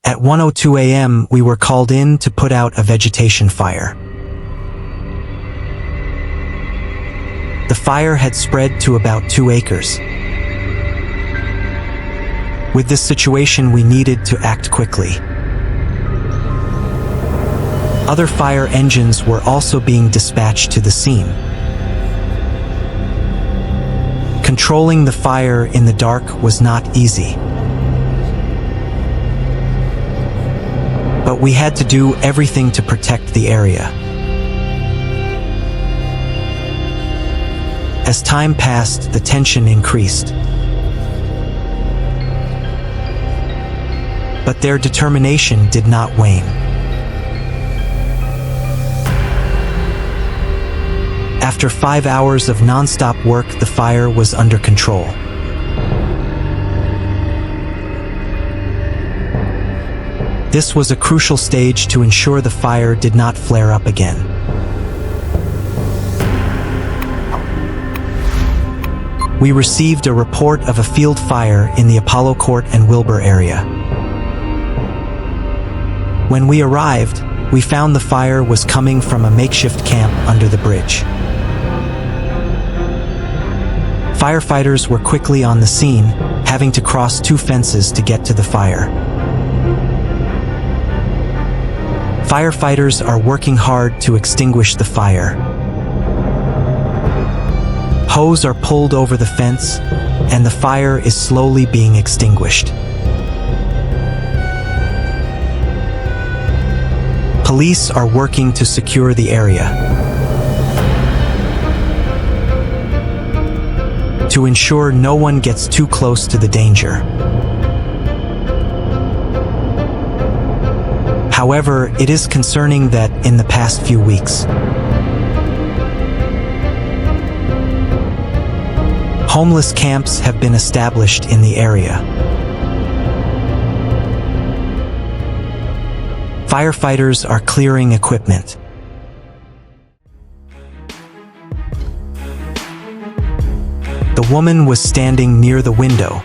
At 1:02 a.m., we were called in to put out a vegetation fire. The fire had spread to about 2 acres. With this situation, we needed to act quickly. Other fire engines were also being dispatched to the scene. Controlling the fire in the dark was not easy. But we had to do everything to protect the area. As time passed, the tension increased. But their determination did not wane. After 5 hours of non-stop work, the fire was under control. This was a crucial stage to ensure the fire did not flare up again. We received a report of a field fire in the Apollo Court and Wilbur area. When we arrived, we found the fire was coming from a makeshift camp under the bridge. Firefighters were quickly on the scene, having to cross 2 fences to get to the fire. Firefighters are working hard to extinguish the fire. Hoses are pulled over the fence, and the fire is slowly being extinguished. Police are working to secure the area. To ensure no one gets too close to the danger. However, it is concerning that in the past few weeks, homeless camps have been established in the area. Firefighters are clearing equipment. The woman was standing near the window,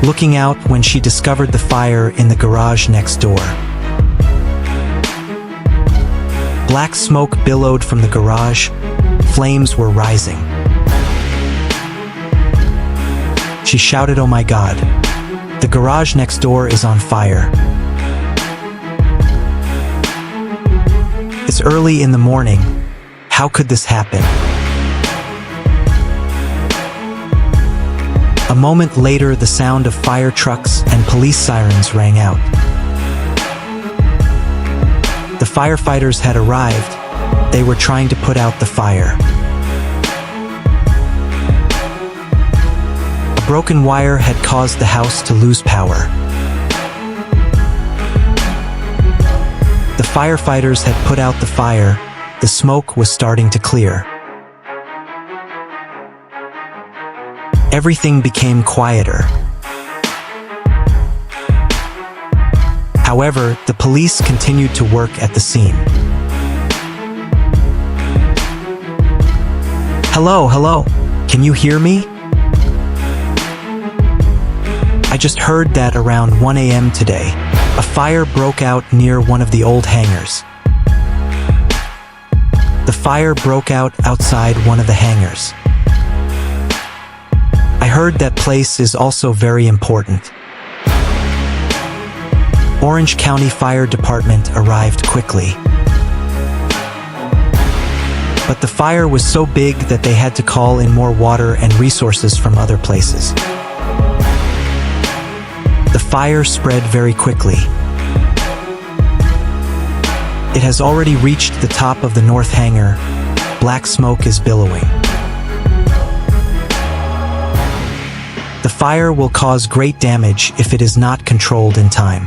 looking out when she discovered the fire in the garage next door. Black smoke billowed from the garage. Flames were rising. She shouted, "Oh my God! The garage next door is on fire." It's early in the morning. How could this happen? A moment later, the sound of fire trucks and police sirens rang out. The firefighters had arrived. They were trying to put out the fire. A broken wire had caused the house to lose power. The firefighters had put out the fire. The smoke was starting to clear. Everything became quieter. However, the police continued to work at the scene. Hello, can you hear me? I just heard that around 1 a.m. today, a fire broke out near one of the old hangars. The fire broke out outside one of the hangars. I heard that place is also very important. Orange County Fire Department arrived quickly. But the fire was so big that they had to call in more water and resources from other places. The fire spread very quickly. It has already reached the top of the north hangar. Black smoke is billowing. The fire will cause great damage if it is not controlled in time.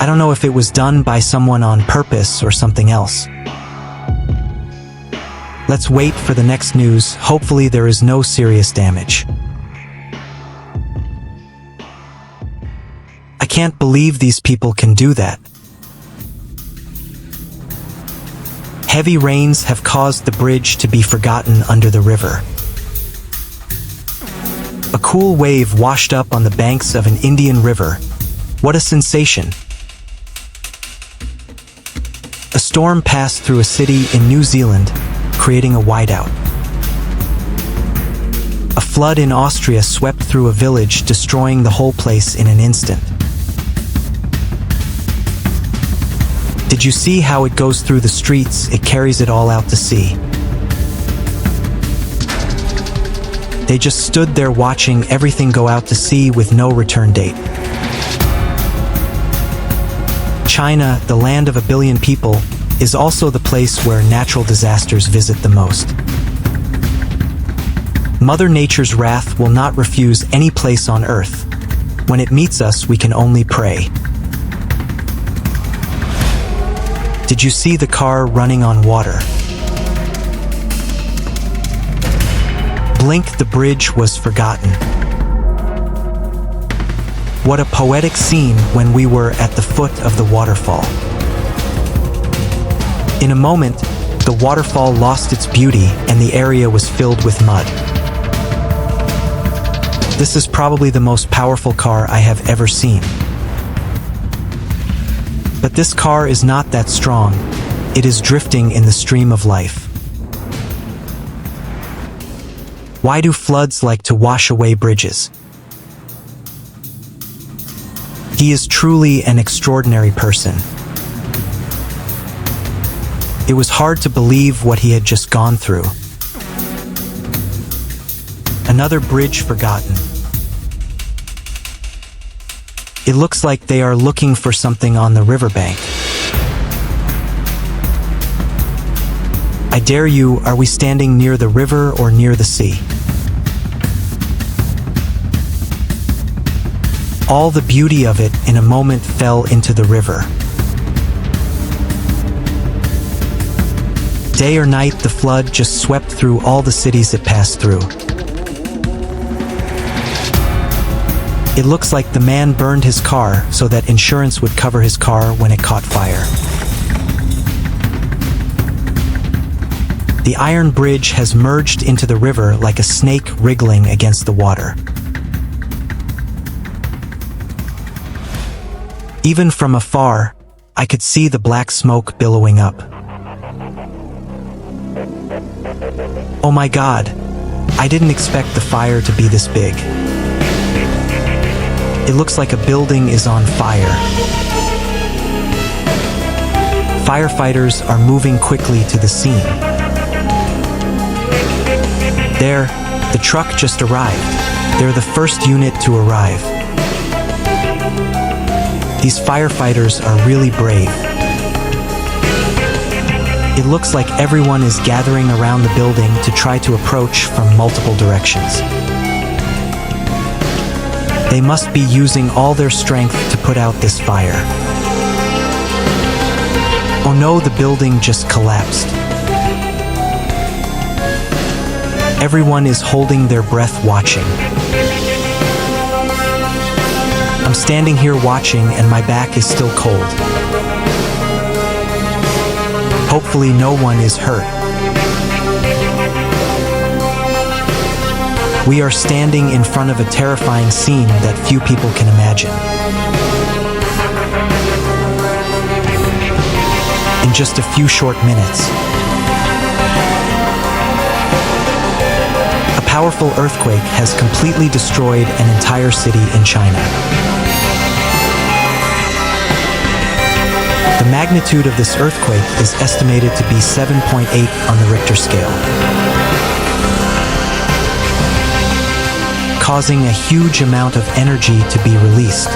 I don't know if it was done by someone on purpose or something else. Let's wait for the next news. Hopefully there is no serious damage. I can't believe these people can do that. Heavy rains have caused the bridge to be forgotten under the river. cool wave washed up on the banks of an Indian river. What a sensation! A storm passed through a city in New Zealand, creating a whiteout. A flood in Austria swept through a village, destroying the whole place in an instant. Did you see how it goes through the streets? It carries it all out to sea. They just stood there watching everything go out to sea with no return date. China, the land of 1 billion people, is also the place where natural disasters visit the most. Mother Nature's wrath will not refuse any place on earth. When it meets us, we can only pray. Did you see the car running on water? Blink, the bridge was forgotten. What a poetic scene when we were at the foot of the waterfall. In a moment, the waterfall lost its beauty and the area was filled with mud. This is probably the most powerful car I have ever seen. But this car is not that strong. It is drifting in the stream of life. Why do floods like to wash away bridges? He is truly an extraordinary person. It was hard to believe what he had just gone through. Another bridge forgotten. It looks like they are looking for something on the riverbank. I dare you, are we standing near the river or near the sea? All the beauty of it in a moment fell into the river. Day or night, the flood just swept through all the cities it passed through. It looks like the man burned his car so that insurance would cover his car when it caught fire. The iron bridge has merged into the river like a snake wriggling against the water. Even from afar, I could see the black smoke billowing up. Oh my God, I didn't expect the fire to be this big. It looks like a building is on fire. Firefighters are moving quickly to the scene. There, the truck just arrived. They're the first unit to arrive. These firefighters are really brave. It looks like everyone is gathering around the building to try to approach from multiple directions. They must be using all their strength to put out this fire. Oh no, the building just collapsed. Everyone is holding their breath watching. I'm standing here watching and my back is still cold. Hopefully no one is hurt. We are standing in front of a terrifying scene that few people can imagine. In just a few short minutes, a powerful earthquake has completely destroyed an entire city in China. The magnitude of this earthquake is estimated to be 7.8 on the Richter scale, causing a huge amount of energy to be released.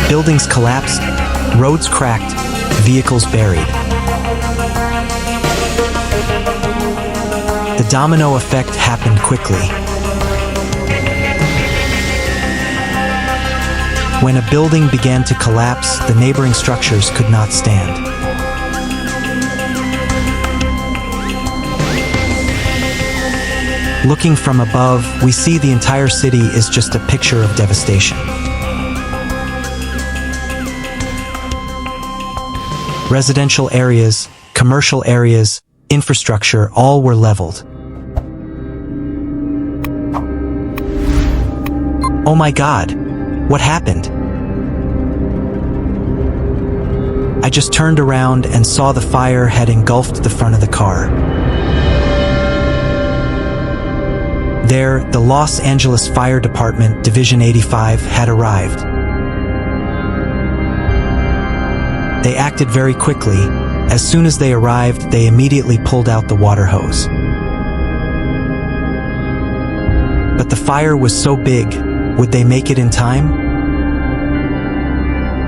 Buildings collapsed, roads cracked, vehicles buried. The domino effect happened quickly. When a building began to collapse, the neighboring structures could not stand. Looking from above, we see the entire city is just a picture of devastation. Residential areas, commercial areas, infrastructure, all were leveled. Oh my God, what happened? I just turned around and saw the fire had engulfed the front of the car. There, the Los Angeles Fire Department, Division 85, had arrived. They acted very quickly. As soon as they arrived, they immediately pulled out the water hose. But the fire was so big, would they make it in time?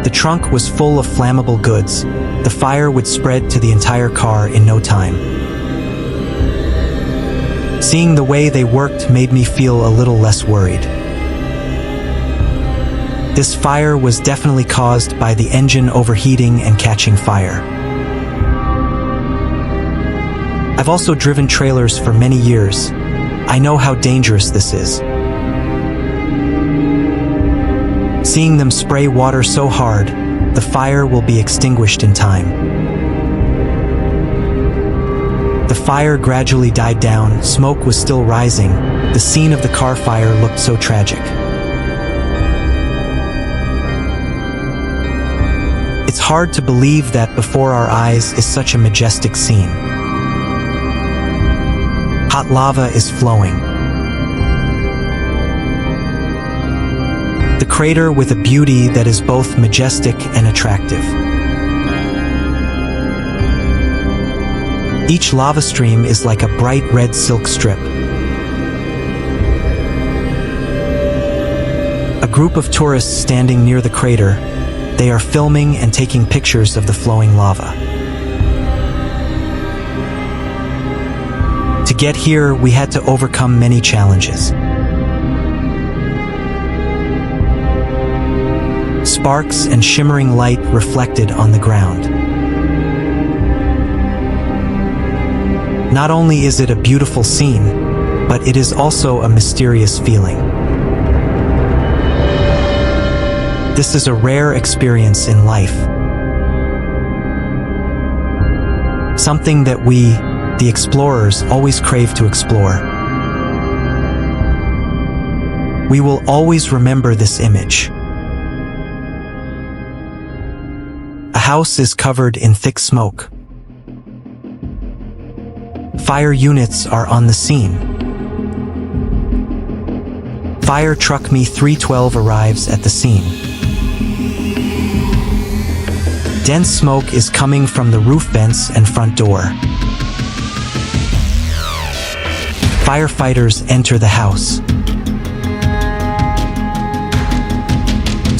The trunk was full of flammable goods. The fire would spread to the entire car in no time. Seeing the way they worked made me feel a little less worried. This fire was definitely caused by the engine overheating and catching fire. I've also driven trailers for many years. I know how dangerous this is. Seeing them spray water so hard, the fire will be extinguished in time. The fire gradually died down, smoke was still rising. The scene of the car fire looked so tragic. It's hard to believe that before our eyes is such a majestic scene. Hot lava is flowing. The crater with a beauty that is both majestic and attractive. Each lava stream is like a bright red silk strip. A group of tourists standing near the crater. They are filming and taking pictures of the flowing lava. To get here, we had to overcome many challenges. Sparks and shimmering light reflected on the ground. Not only is it a beautiful scene, but it is also a mysterious feeling. This is a rare experience in life. Something that we, the explorers, always crave to explore. We will always remember this image. A house is covered in thick smoke. Fire units are on the scene. Fire truck Me 312 arrives at the scene. Dense smoke is coming from the roof vents and front door. Firefighters enter the house.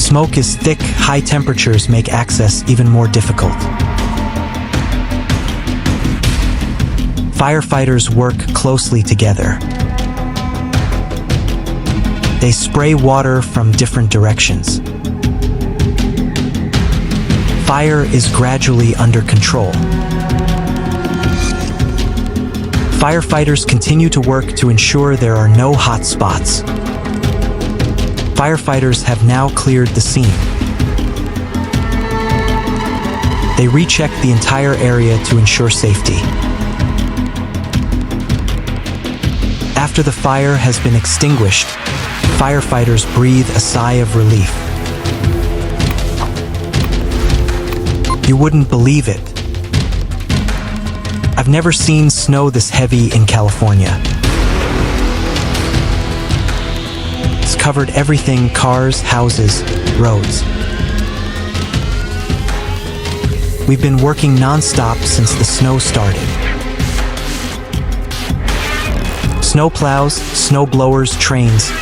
Smoke is thick, high temperatures make access even more difficult. Firefighters work closely together. They spray water from different directions. Fire is gradually under control. Firefighters continue to work to ensure there are no hot spots. Firefighters have now cleared the scene. They recheck the entire area to ensure safety. After the fire has been extinguished, firefighters breathe a sigh of relief. You wouldn't believe it. I've never seen snow this heavy in California. It's covered everything: cars, houses, roads. We've been working non-stop since the snow started. Snow plows, snow blowers, trains,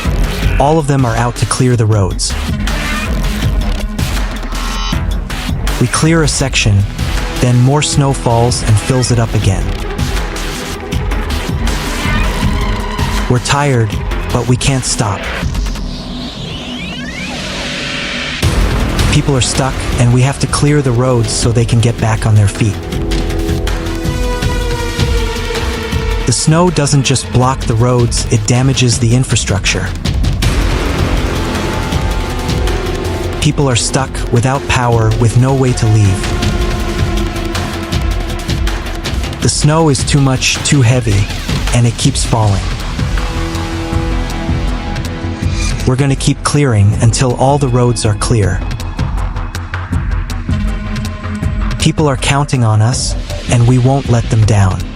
all of them are out to clear the roads. We clear a section, then more snow falls and fills it up again. We're tired, but we can't stop. People are stuck, and we have to clear the roads so they can get back on their feet. The snow doesn't just block the roads, it damages the infrastructure. People are stuck without power, with no way to leave. The snow is too much, too heavy, and it keeps falling. We're gonna keep clearing until all the roads are clear. People are counting on us, and we won't let them down.